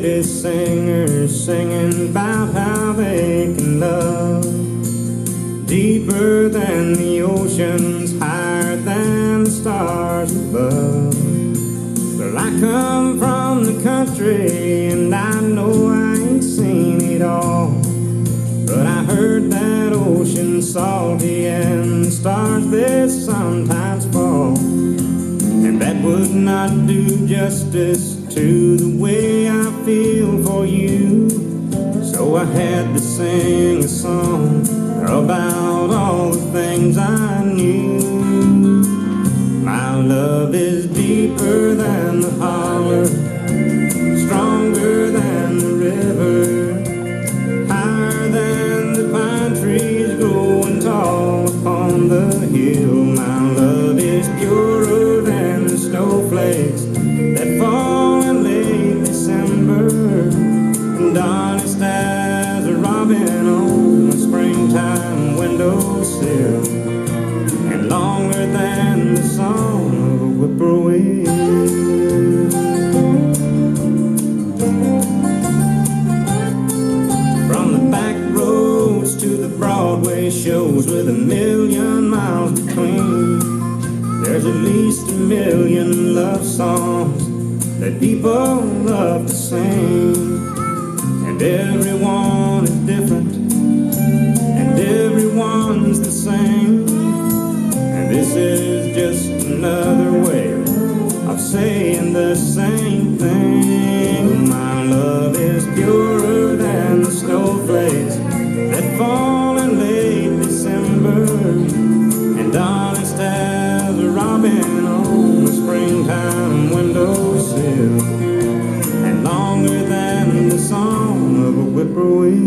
city singers singing about how they can love deeper than the oceans, higher than the stars above. Well, I come from the country and I know I ain't seen it all, but I heard that ocean's salty and the stars they sometimes fall, and that would not do justice to the way I feel for you. So I had to sing a song about all the things I knew. My love is deeper than the holler, stronger than the river, higher than the pine trees growing tall upon the hill. My love is purer than the snowflakes that fall in late December, and honest as a robin on a springtime windowsill, and longer than the song of a whippoorwill. From the back roads to the Broadway shows with 1,000,000 miles between, there's at least 1,000,000 love songs that people love to sing, and everyone is different, and everyone's the same, and this is just another way of saying the same thing. My love is purer than the snowflakes that fall in late December, and honest as a robin on a springtime windowsill, and longer than the song of a whippoorwill.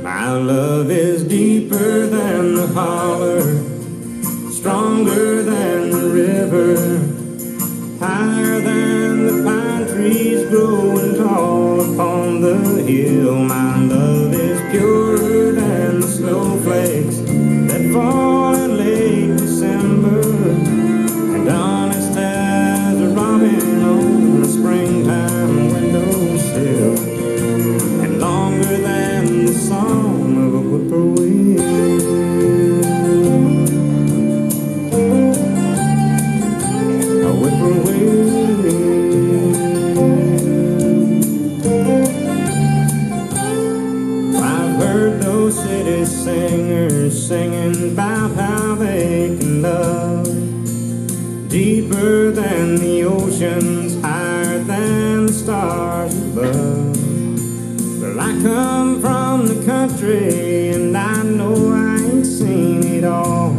My love is deeper than the holler, stronger than the river, higher than the pine trees growing tall upon the hill. My love is purer than the snowflakes that fall in late December, and honest as a robin on a springtime windowsill, and longer than the song of a whippoorwill. A whippoorwill. I've heard those city singers singing about how they can love deeper than the oceans, higher than the stars above. Well, I come from the country and I know I ain't seen it all,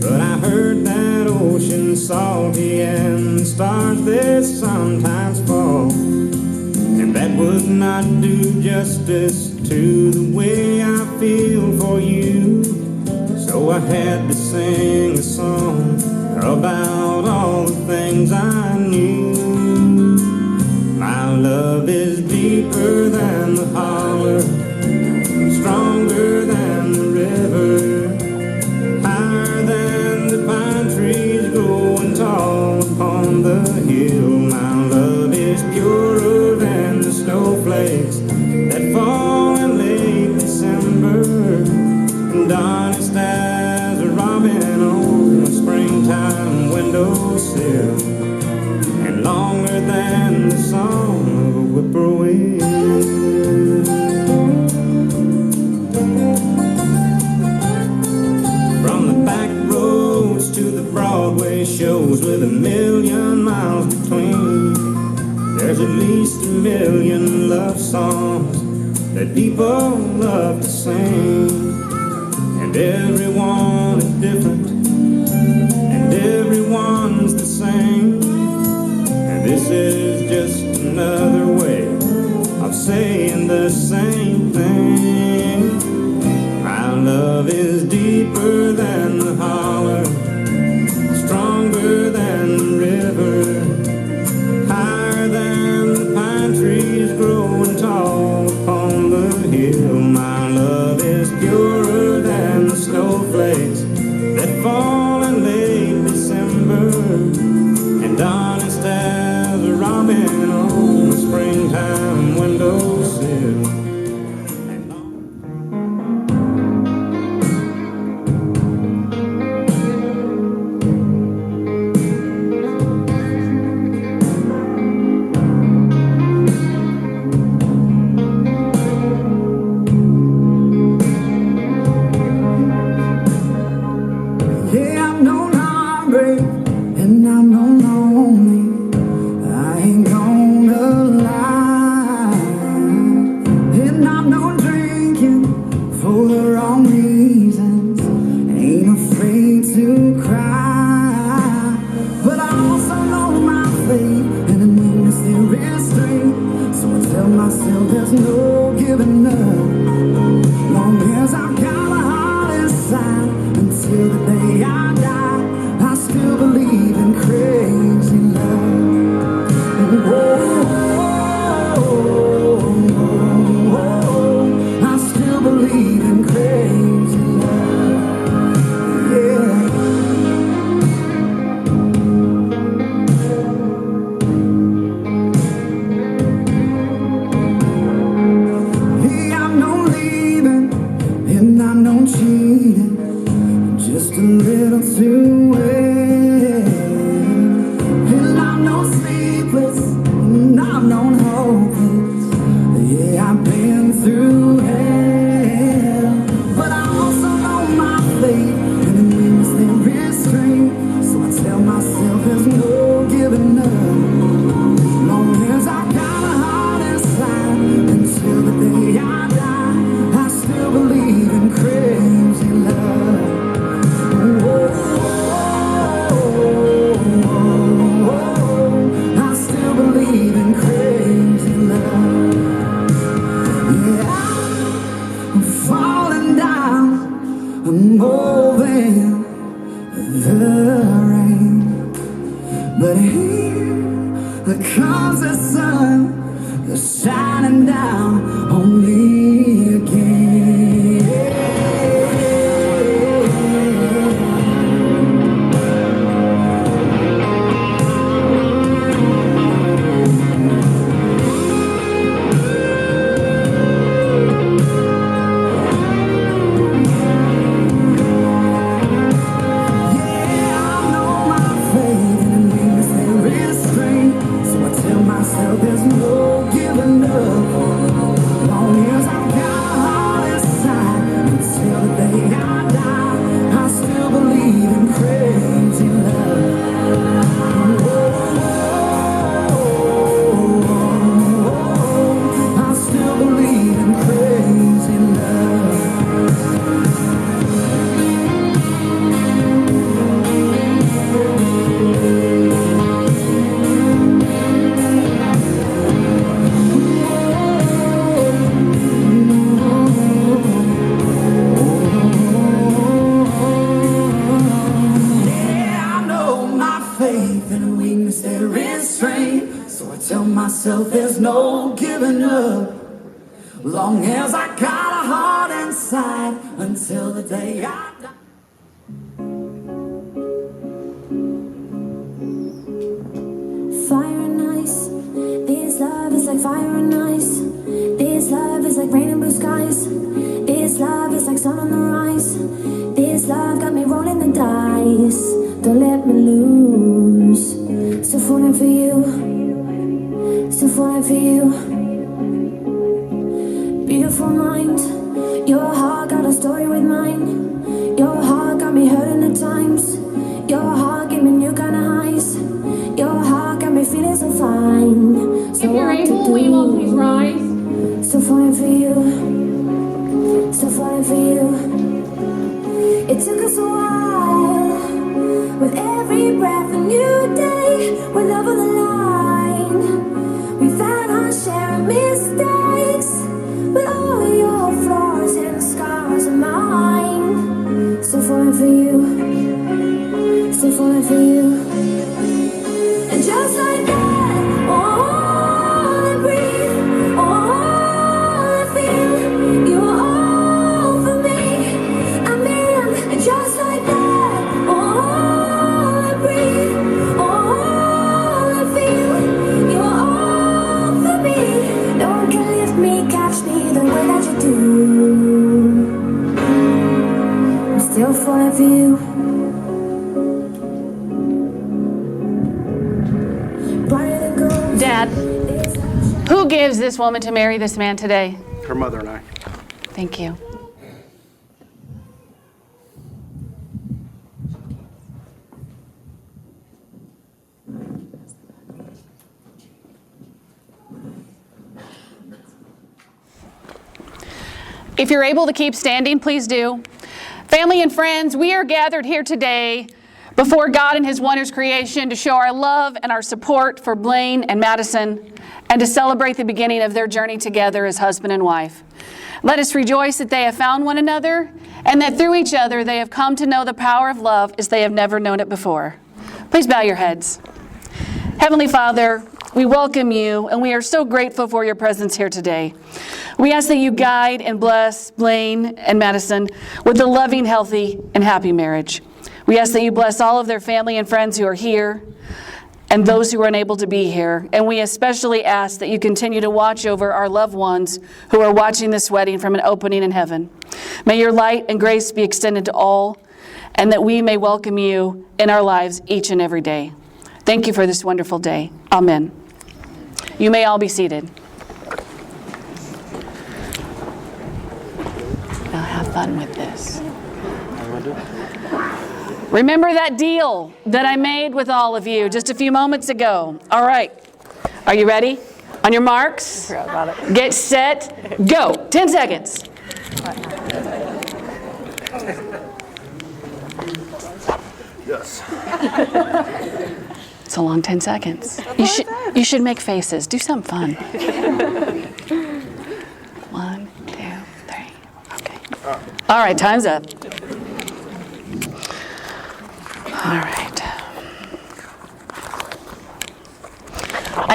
but I heard that ocean's salty and the stars they sometimes fall, and that would not do justice to the way I feel for you. So I had to sing a song about all the things I knew. My love is deeper than the holler, stronger than the river, higher than the pine trees growing tall upon the hill. My love is purer than the snowflakes that fall in late December, and honest as a robin on a springtime windowsill, and longer than the song of a whippoorwill. From the back roads to the Broadway shows with 1,000,000 miles between, there's at least 1,000,000 love songs that people love to sing, and everyone is different, and everyone's the same, and this is just another way of saying the same thing. My love is deeper than the holler, stronger than the river, higher than the pine trees growing tall upon the hill. My love There comes the sun, shining down on me again. There's no giving up. Long as I've got a heart inside, until the day I die, I still believe in crazy love. I still believe in crazy love. Tell myself there's no giving up. Long as I got a heart inside, until the day I die. Fire and ice, this love is like fire and ice. This love is like rain and blue skies. This love is like sun on the rise. This love got me rolling the dice. Don't let me lose. Still falling for you. Still falling for you. Beautiful mind. Your heart got a story with mine. Your heart got me hurting at times. Your heart gave me new kind of highs. Your heart got me feeling so fine. So if you're able, will you all please rise? Still falling for you. Still falling for you. It took us a while. With every breath a new day. With love on the line. We've had our share of mistakes, but all your flaws and scars are mine. Still falling for you, still falling for you. And just like that, all I breathe, all I feel, you're all for me. I mean, and just like that, all I breathe, all I feel, you're all for me. No one can lift me, catch me the way that you do. I'm still falling for you. Dad, who gives this woman to marry this man today? Her mother and I. Thank you. If you're able to keep standing, please do. Family and friends, we are gathered here today before God and His wondrous creation to show our love and our support for Blane and Madison and to celebrate the beginning of their journey together as husband and wife. Let us rejoice that they have found one another and that through each other they have come to know the power of love as they have never known it before. Please bow your heads. Heavenly Father, we welcome you and we are so grateful for your presence here today. We ask that you guide and bless Blane and Madison with a loving, healthy, and happy marriage. We ask that you bless all of their family and friends who are here and those who are unable to be here. And we especially ask that you continue to watch over our loved ones who are watching this wedding from an opening in heaven. May your light and grace be extended to all, and that we may welcome you in our lives each and every day. Thank you for this wonderful day. Amen. You may all be seated. Now have fun with this. Remember that deal that I made with all of you just a few moments ago. All right. Are you ready? On your marks, get set, go. 10 seconds. Yes. It's a long 10 seconds. You should make faces. Do something fun. 1, 2, 3. Okay. All right, time's up. All right.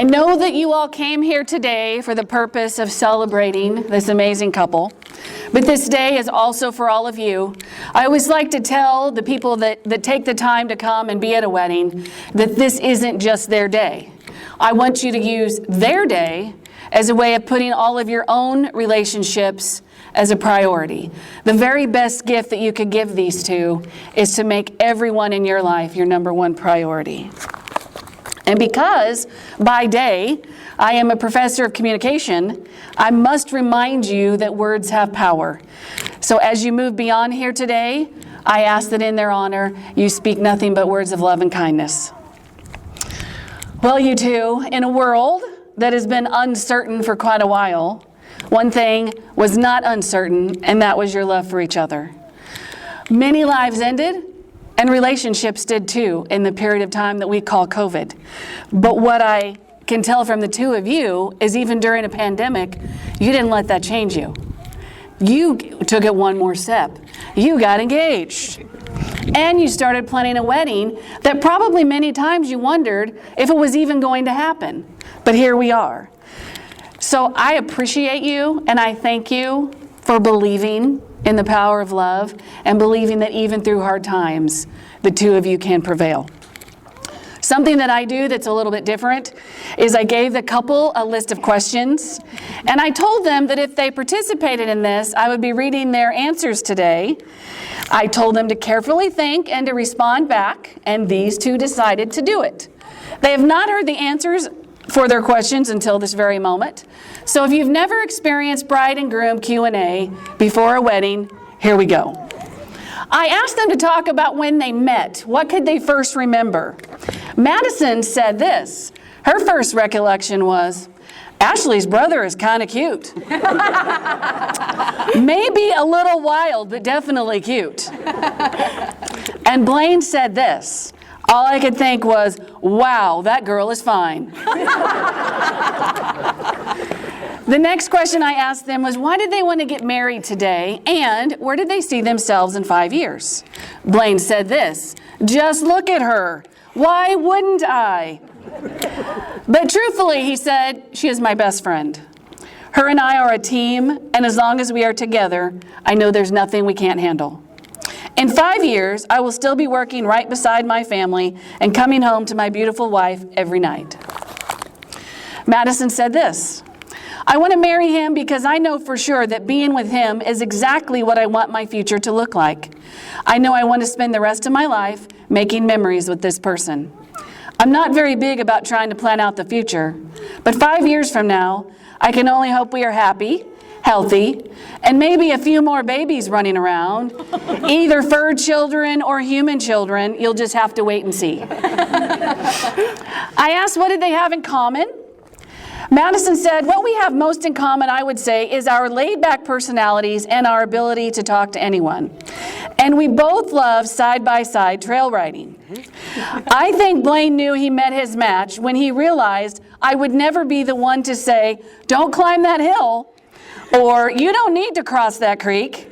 I know that you all came here today for the purpose of celebrating this amazing couple, but this day is also for all of you. I always like to tell the people that take the time to come and be at a wedding that this isn't just their day. I want you to use their day as a way of putting all of your own relationships as a priority. The very best gift that you could give these two is to make everyone in your life your number one priority. And because, by day, I am a professor of communication, I must remind you that words have power. So as you move beyond here today, I ask that in their honor, you speak nothing but words of love and kindness. Well, you two, in a world that has been uncertain for quite a while, one thing was not uncertain, and that was your love for each other. Many lives ended, and relationships did too, in the period of time that we call COVID. But what I can tell from the two of you is even during a pandemic, you didn't let that change you. You took it one more step. You got engaged. And you started planning a wedding that probably many times you wondered if it was even going to happen. But here we are. So I appreciate you and I thank you for believing in the power of love and believing that even through hard times, the two of you can prevail. Something that I do that's a little bit different is I gave the couple a list of questions, and I told them that if they participated in this, I would be reading their answers today. I told them to carefully think and to respond back, and these two decided to do it. They have not heard the answers for their questions until this very moment. So if you've never experienced bride and groom Q&A before a wedding, here we go. I asked them to talk about when they met. What could they first remember? Madison said this. Her first recollection was, Ashley's brother is kind of cute. Maybe a little wild, but definitely cute. And Blane said this. All I could think was, wow, that girl is fine. The next question I asked them was, why did they want to get married today, and where did they see themselves in 5 years? Blane said this, just look at her. Why wouldn't I? But truthfully, he said, she is my best friend. Her and I are a team, and as long as we are together, I know there's nothing we can't handle. In 5 years, I will still be working right beside my family and coming home to my beautiful wife every night. Madison said this, I want to marry him because I know for sure that being with him is exactly what I want my future to look like. I know I want to spend the rest of my life making memories with this person. I'm not very big about trying to plan out the future, but 5 years from now, I can only hope we are happy, healthy, and maybe a few more babies running around, either fur children or human children. You'll just have to wait and see. I asked what did they have in common? Madison said, what we have most in common, I would say, is our laid-back personalities and our ability to talk to anyone. And we both love side-by-side trail riding. I think Blane knew he met his match when he realized I would never be the one to say, don't climb that hill, or you don't need to cross that creek,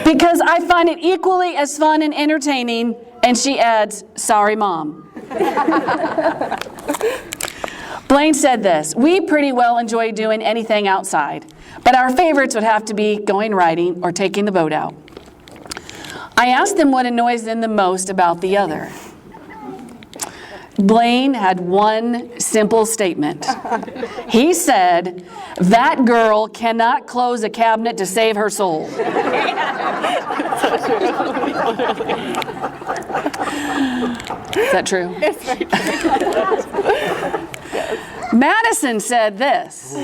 because I find it equally as fun and entertaining, and she adds, sorry, Mom. Blane said this, we pretty well enjoy doing anything outside, but our favorites would have to be going riding or taking the boat out. I asked them what annoys them the most about the other. Blane had one simple statement. He said, that girl cannot close a cabinet to save her soul. Is that true? It's very true. Madison said this.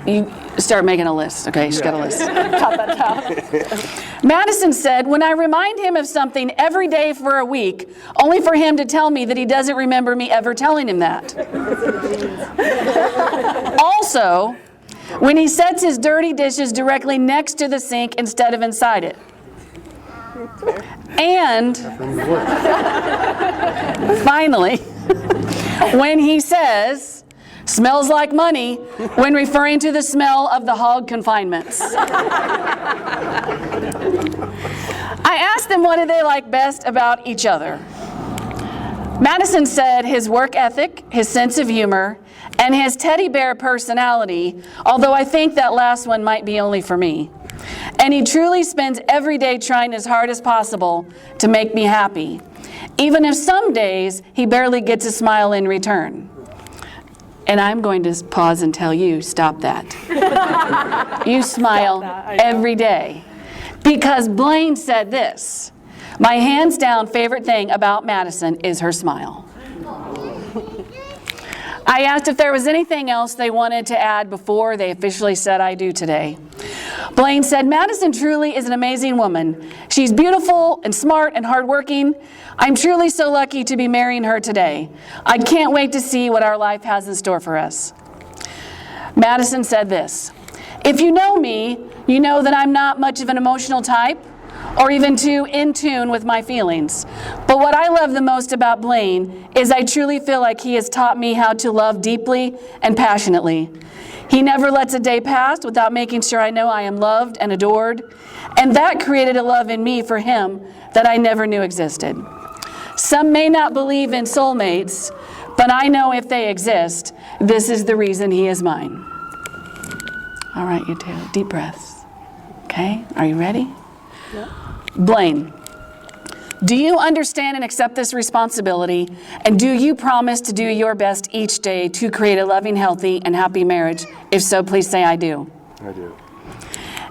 You start making a list, okay? She's got a list. Cut that down. Madison said, when I remind him of something every day for a week, only for him to tell me that he doesn't remember me ever telling him that. Also, when he sets his dirty dishes directly next to the sink instead of inside it. And finally, when he says, smells like money, when referring to the smell of the hog confinements. I asked them what do they like best about each other. Madison said his work ethic, his sense of humor, and his teddy bear personality, although I think that last one might be only for me. And he truly spends every day trying as hard as possible to make me happy, even if some days he barely gets a smile in return. And I'm going to pause and tell you, stop that. You smile every day. Because Blane said this, my hands down favorite thing about Madison is her smile. I asked if there was anything else they wanted to add before they officially said I do today. Blane said, Madison truly is an amazing woman. She's beautiful and smart and hardworking. I'm truly so lucky to be marrying her today. I can't wait to see what our life has in store for us. Madison said this, if you know me, you know that I'm not much of an emotional type or even too in tune with my feelings. But what I love the most about Blane is I truly feel like he has taught me how to love deeply and passionately. He never lets a day pass without making sure I know I am loved and adored, and that created a love in me for him that I never knew existed. Some may not believe in soulmates, but I know if they exist, this is the reason he is mine. All right, you two, deep breaths. Okay, are you ready? Yeah. Blane, do you understand and accept this responsibility, and do you promise to do your best each day to create a loving, healthy, and happy marriage? If so, please say I do. I do.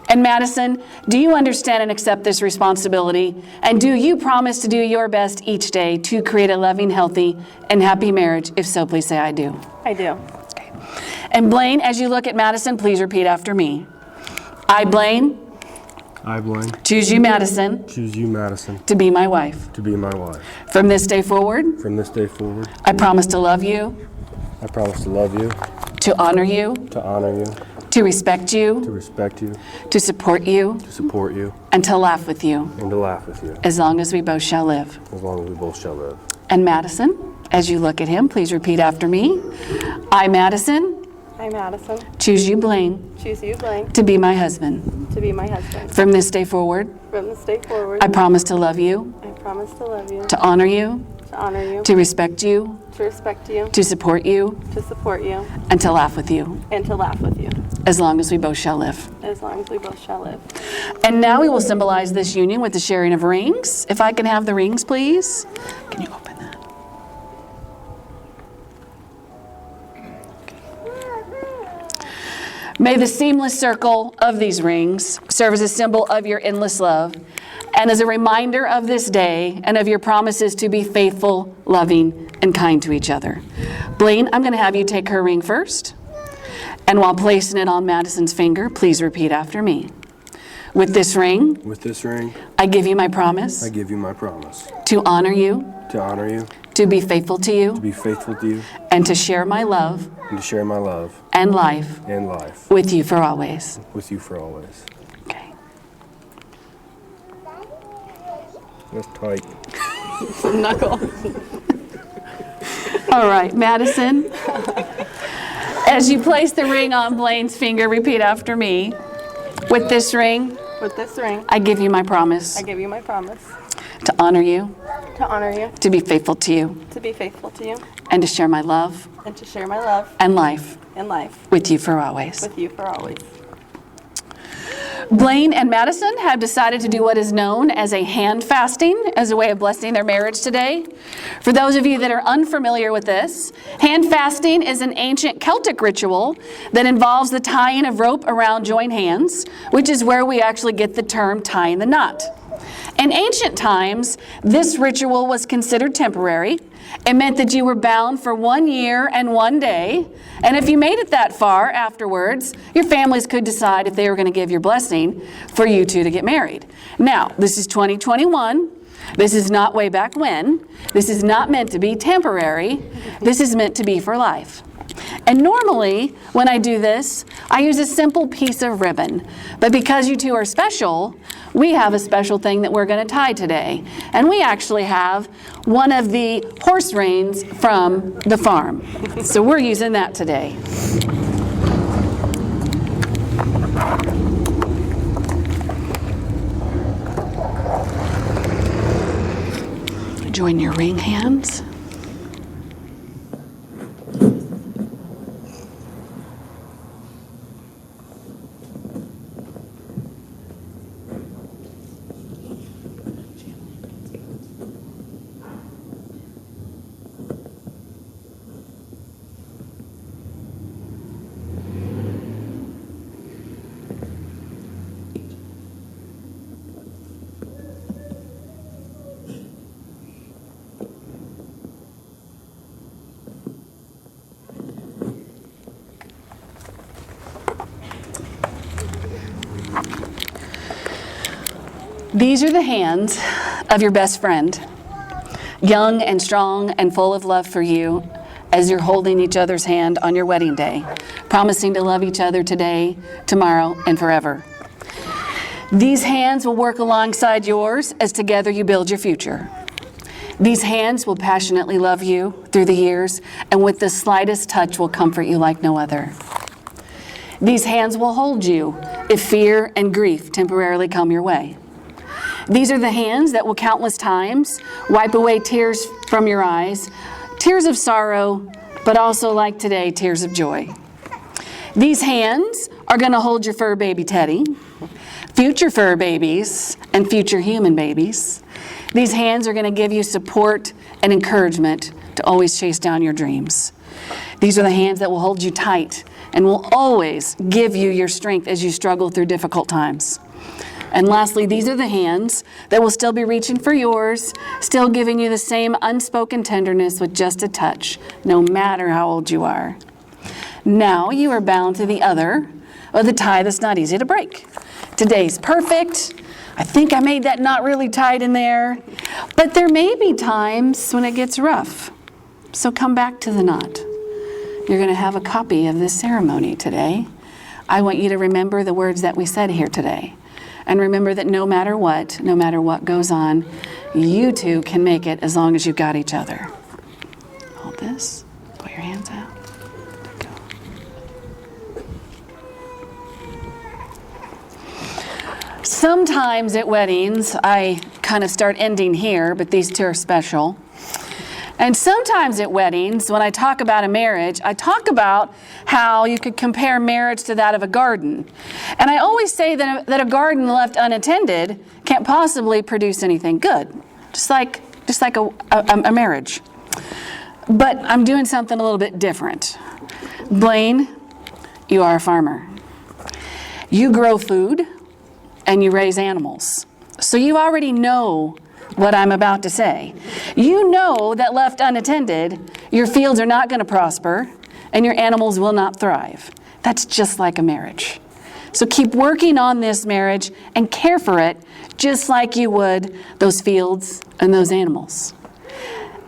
And Madison, do you understand and accept this responsibility, and do you promise to do your best each day to create a loving, healthy, and happy marriage? If so, please say I do. I do. Okay. And Blane, as you look at Madison, please repeat after me. I, Blane, I, Blane, choose you, Madison, choose you, Madison, to be my wife. to be my wife. From this day forward, From this day forward, I promise to love you, I promise to love you, to honor you, to honor you, to respect you, to respect you, to support you, to support you, and to laugh with you, and to laugh with you, as long as we both shall live. as long as we both shall live. And Madison, as you look at him, please repeat after me. I, Madison, I, Madison, choose you, Blane, choose you, Blane, to be my husband. to be my husband. From this day forward, From this day forward, I promise to love you, I promise to love you, to honor you, to honor you, to respect you, to respect you, to support you, to support you, and to laugh with you, and to laugh with you, as long as we both shall live. as long as we both shall live. And now we will symbolize this union with the sharing of rings. If I can have the rings, please. Can you open that? May the seamless circle of these rings serve as a symbol of your endless love and as a reminder of this day and of your promises to be faithful, loving, and kind to each other. Blane, I'm going to have you take her ring first. And while placing it on Madison's finger, please repeat after me. With this ring, With this ring, I give you my promise I give you my promise to honor you, to honor you, to be faithful to to you, be faithful to you, and to share my love and to share my love and life and life with you for always. with you for always. Okay. That's tight. Knuckle. All right, Madison. As you place the ring on Blane's finger, repeat after me. With this ring, With this ring, I give you my promise I give you my promise to honor you, to honor you, to be faithful to you, to be faithful to you, and to share my love and to share my love and life and life with you for always. with you for always. Blane and Madison have decided to do what is known as a hand fasting as a way of blessing their marriage today. For those of you that are unfamiliar with this, hand fasting is an ancient Celtic ritual that involves the tying of rope around joined hands, which is where we actually get the term tying the knot. In ancient times, this ritual was considered temporary. It meant that you were bound for 1 year and 1 day, and if you made it that far afterwards, your families could decide if they were going to give your blessing for you two to get married. Now, this is 2021. This is not way back when. This is not meant to be temporary. This is meant to be for life. And normally, when I do this, I use a simple piece of ribbon. But because you two are special, we have a special thing that we're going to tie today. And we actually have one of the horse reins from the farm. So we're using that today. Join your ring hands. These are the hands of your best friend, young and strong and full of love for you as you're holding each other's hand on your wedding day, promising to love each other today, tomorrow, and forever. These hands will work alongside yours as together you build your future. These hands will passionately love you through the years, and with the slightest touch will comfort you like no other. These hands will hold you if fear and grief temporarily come your way. These are the hands that will countless times wipe away tears from your eyes, tears of sorrow, but also like today, tears of joy. These hands are going to hold your fur baby Teddy, future fur babies, and future human babies. These hands are going to give you support and encouragement to always chase down your dreams. These are the hands that will hold you tight and will always give you your strength as you struggle through difficult times. And lastly, these are the hands that will still be reaching for yours, still giving you the same unspoken tenderness with just a touch, no matter how old you are. Now you are bound to the other of the tie that's not easy to break. Today's perfect. I think I made that knot really tight in there. But there may be times when it gets rough. So come back to the knot. You're going to have a copy of this ceremony today. I want you to remember the words that we said here today. And remember that no matter what goes on, you two can make it as long as you've got each other. Hold this. Pull your hands out. Go. Sometimes at weddings, I kind of start ending here, but these two are special. And sometimes at weddings, when I talk about a marriage, I talk about how you could compare marriage to that of a garden. And I always say that a garden left unattended can't possibly produce anything good, just like a marriage. But I'm doing something a little bit different. Blane, you are a farmer. You grow food and you raise animals. So you already know what I'm about to say. You know that left unattended, your fields are not going to prosper and your animals will not thrive. That's just like a marriage. So keep working on this marriage and care for it just like you would those fields and those animals.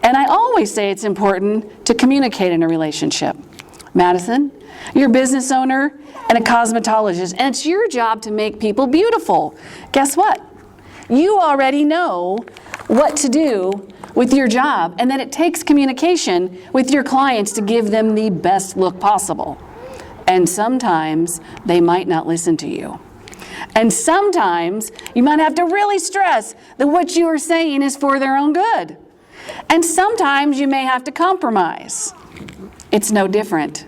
And I always say it's important to communicate in a relationship. Madison, you're a business owner and a cosmetologist, and it's your job to make people beautiful. Guess what? You already know what to do with your job, and that it takes communication with your clients to give them the best look possible. And sometimes they might not listen to you. And sometimes you might have to really stress that what you are saying is for their own good. And sometimes you may have to compromise. It's no different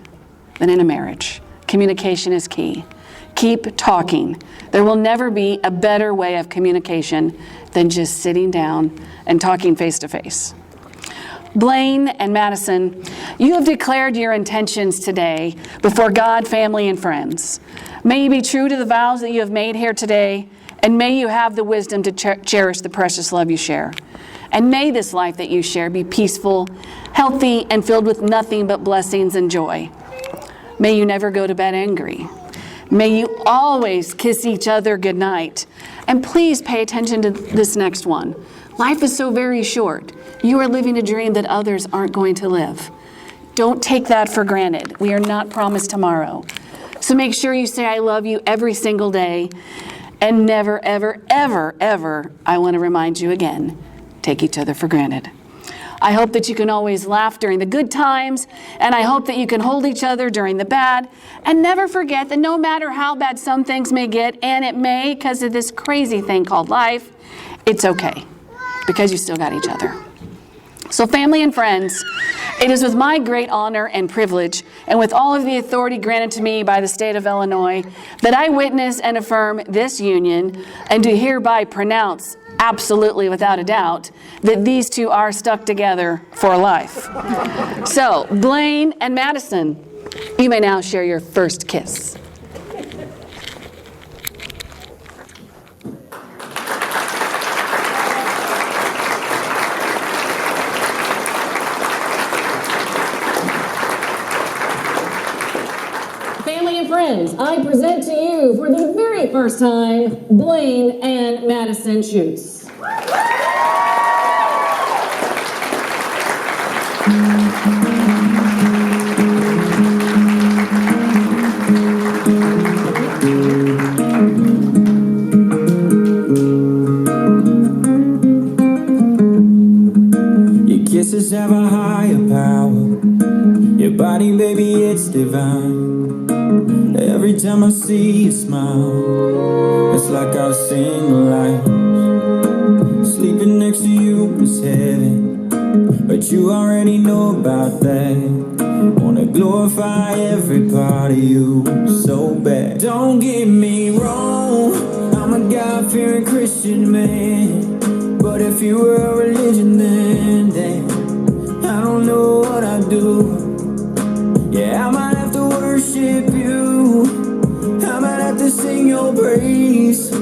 than in a marriage. Communication is key. Keep talking. There will never be a better way of communication than just sitting down and talking face to face. Blane and Madison, you have declared your intentions today before God, family, and friends. May you be true to the vows that you have made here today, and may you have the wisdom to cherish the precious love you share. And may this life that you share be peaceful, healthy, and filled with nothing but blessings and joy. May you never go to bed angry. May you always kiss each other goodnight. And please pay attention to this next one. Life is so very short. You are living a dream that others aren't going to live. Don't take that for granted. We are not promised tomorrow. So make sure you say I love you every single day. And never, ever, ever, ever, I want to remind you again, take each other for granted. I hope that you can always laugh during the good times, and I hope that you can hold each other during the bad, and never forget that no matter how bad some things may get, and it may because of this crazy thing called life, it's okay, because you still got each other. So family and friends, it is with my great honor and privilege, and with all of the authority granted to me by the state of Illinois, that I witness and affirm this union, and do hereby pronounce absolutely without a doubt that these two are stuck together for life. So, Blane and Madison, you may now share your first kiss. family and friends, I present to you for the very first time, Blane and Madison Schutz. Your kisses have a higher power. Your body, baby, it's divine. Every time I see you smile, it's like I've seen the light. Sleeping next to you is heaven, but you already know about that. Wanna glorify every part of you so bad. Don't get me wrong, I'm a God-fearing Christian man, but if you were a religion, then damn, I don't know what I'd do. Yeah, I might have to worship you, I might have to sing your praise.